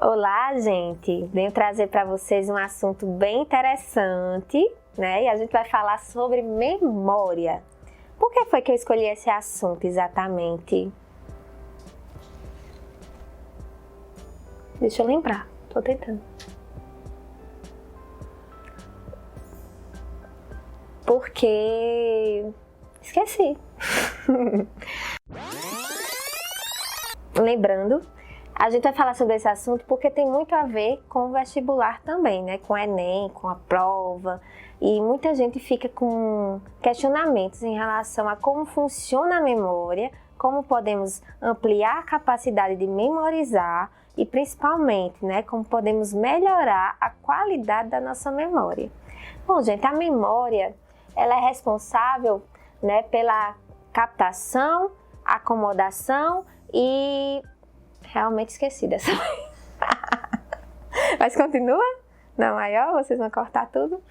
Olá, gente! Venho trazer para vocês um assunto bem interessante, né? E a gente vai falar sobre memória. Por que foi que eu escolhi esse assunto exatamente? Deixa eu lembrar, tô tentando. Porque esqueci. Lembrando, a gente vai falar sobre esse assunto porque tem muito a ver com o vestibular também, né? Com o Enem, com a prova. E muita gente fica com questionamentos em relação a como funciona a memória, como podemos ampliar a capacidade de memorizar e principalmente, né, como podemos melhorar a qualidade da nossa memória. Bom, gente, a memória, ela é responsável, né, pela captação, acomodação e... Realmente esqueci dessa vez. Mas continua? Na maior, vocês vão cortar tudo?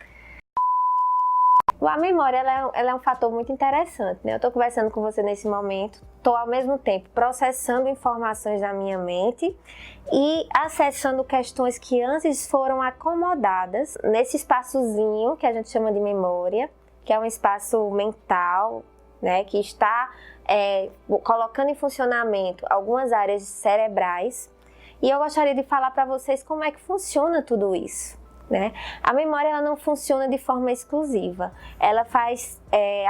A memória ela é um fator muito interessante, né? Eu estou conversando com você nesse momento, estou ao mesmo tempo processando informações da minha mente e acessando questões que antes foram acomodadas nesse espaçozinho que a gente chama de memória, que é um espaço mental, né? Que está colocando em funcionamento algumas áreas cerebrais. E eu gostaria de falar para vocês como é que funciona tudo isso. Né? A memória ela não funciona de forma exclusiva, ela faz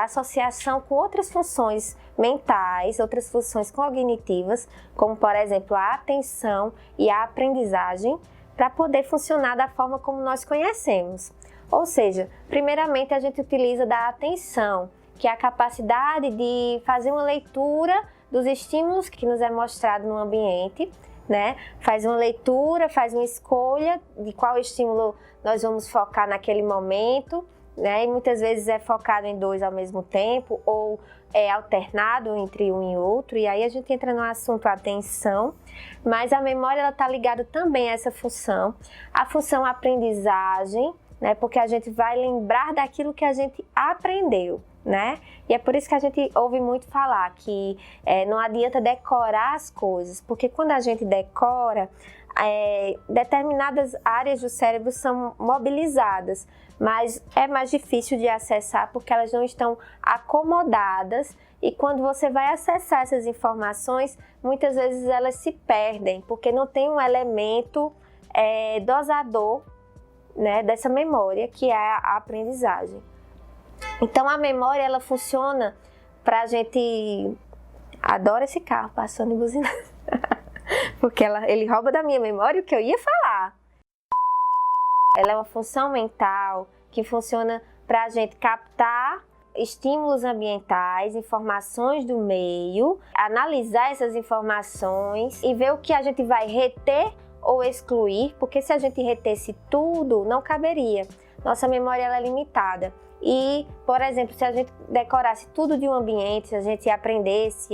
associação com outras funções mentais, outras funções cognitivas, como por exemplo a atenção e a aprendizagem, para poder funcionar da forma como nós conhecemos. Ou seja, primeiramente a gente utiliza da atenção, que é a capacidade de fazer uma leitura dos estímulos que nos é mostrado no ambiente, né? Faz uma leitura, faz uma escolha de qual estímulo nós vamos focar naquele momento, né? E muitas vezes é focado em dois ao mesmo tempo ou é alternado entre um e outro, e aí a gente entra no assunto atenção, mas a memória ela está ligada também a essa função, a função aprendizagem, né? Porque a gente vai lembrar daquilo que a gente aprendeu. Né? E é por isso que a gente ouve muito falar que não adianta decorar as coisas, porque quando a gente decora, determinadas áreas do cérebro são mobilizadas, mas é mais difícil de acessar porque elas não estão acomodadas e quando você vai acessar essas informações, muitas vezes elas se perdem, porque não tem um elemento dosador, né, dessa memória que é a aprendizagem. Então a memória ela funciona para a gente... Adoro esse carro passando e buzinando. Porque ele rouba da minha memória o que eu ia falar. Ela é uma função mental que funciona para a gente captar estímulos ambientais, informações do meio, analisar essas informações e ver o que a gente vai reter ou excluir, porque se a gente retesse tudo, não caberia. Nossa memória ela é limitada. E, por exemplo, se a gente decorasse tudo de um ambiente, se a gente aprendesse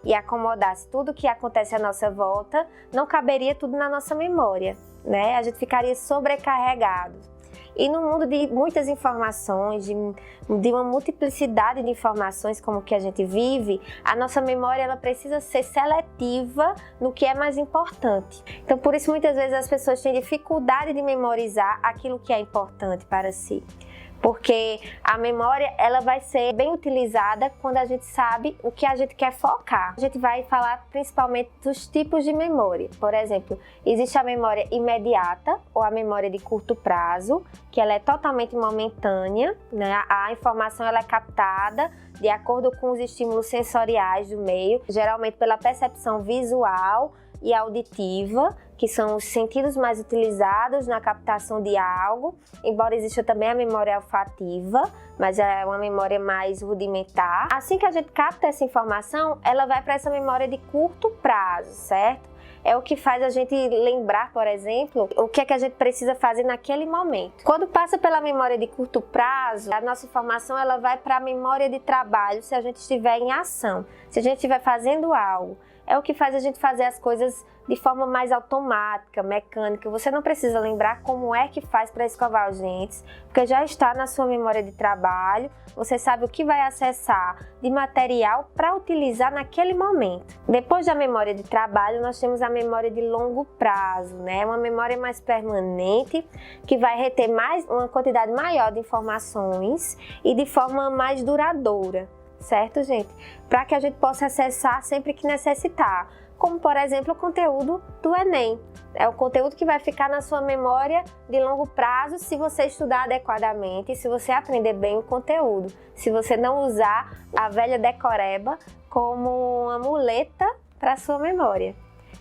e acomodasse tudo que acontece à nossa volta, não caberia tudo na nossa memória, né? A gente ficaria sobrecarregado. E no mundo de muitas informações, de uma multiplicidade de informações como que a gente vive, a nossa memória ela precisa ser seletiva no que é mais importante. Então, por isso, muitas vezes as pessoas têm dificuldade de memorizar aquilo que é importante para si. Porque a memória ela vai ser bem utilizada quando a gente sabe o que a gente quer focar. A gente vai falar principalmente dos tipos de memória. Por exemplo, existe a memória imediata ou a memória de curto prazo, que ela é totalmente momentânea, né? A informação ela é captada de acordo com os estímulos sensoriais do meio, geralmente pela percepção visual e auditiva, que são os sentidos mais utilizados na captação de algo, embora exista também a memória olfativa, mas é uma memória mais rudimentar. Assim que a gente capta essa informação, ela vai para essa memória de curto prazo, certo? É o que faz a gente lembrar, por exemplo, o que é que a gente precisa fazer naquele momento. Quando passa pela memória de curto prazo, a nossa informação ela vai para a memória de trabalho se a gente estiver em ação, se a gente estiver fazendo algo. é o que faz a gente fazer as coisas de forma mais automática, mecânica. Você não precisa lembrar como é que faz para escovar os dentes, porque já está na sua memória de trabalho, você sabe o que vai acessar de material para utilizar naquele momento. Depois da memória de trabalho, nós temos a memória de longo prazo, né? Uma memória mais permanente, que vai reter uma quantidade maior de informações e de forma mais duradoura, certo, gente? Para que a gente possa acessar sempre que necessitar. Como, por exemplo, o conteúdo do Enem. É o conteúdo que vai ficar na sua memória de longo prazo se você estudar adequadamente e se você aprender bem o conteúdo. Se você não usar a velha decoreba como uma muleta para a sua memória.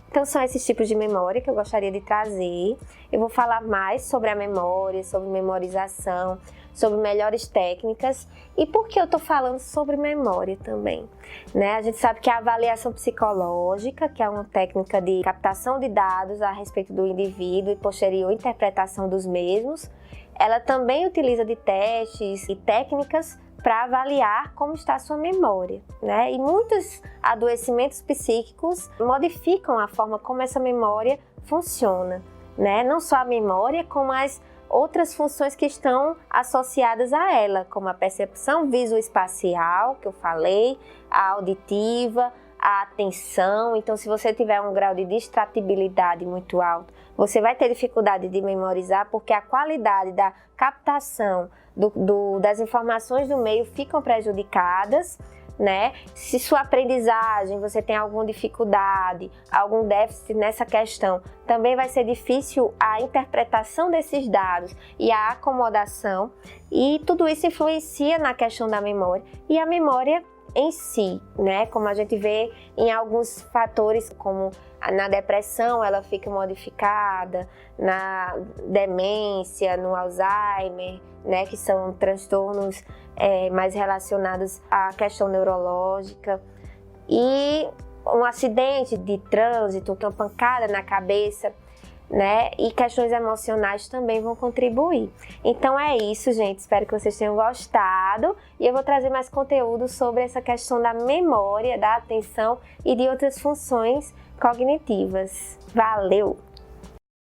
Então, são esses tipos de memória que eu gostaria de trazer. Eu vou falar mais sobre a memória, sobre memorização, sobre melhores técnicas. E por que eu estou falando sobre memória também? Né? A gente sabe que a avaliação psicológica, que é uma técnica de captação de dados a respeito do indivíduo e posterior interpretação dos mesmos, ela também utiliza de testes e técnicas para avaliar como está a sua memória, né? E muitos adoecimentos psíquicos modificam a forma como essa memória funciona, né? Não só a memória, como as outras funções que estão associadas a ela, como a percepção visoespacial, que eu falei, a auditiva, a atenção. Então, se você tiver um grau de distratibilidade muito alto, você vai ter dificuldade de memorizar, porque a qualidade da captação das informações do meio ficam prejudicadas, né? Se sua aprendizagem, você tem alguma dificuldade, algum déficit nessa questão, também vai ser difícil a interpretação desses dados e a acomodação, e tudo isso influencia na questão da memória e a memória em si, né? Como a gente vê em alguns fatores, como na depressão ela fica modificada, na demência, no Alzheimer, né? Que são transtornos mais relacionados à questão neurológica. E um acidente de trânsito, uma pancada na cabeça, né? E questões emocionais também vão contribuir. Então é isso, gente. Espero que vocês tenham gostado. E eu vou trazer mais conteúdo sobre essa questão da memória, da atenção e de outras funções cognitivas. Valeu!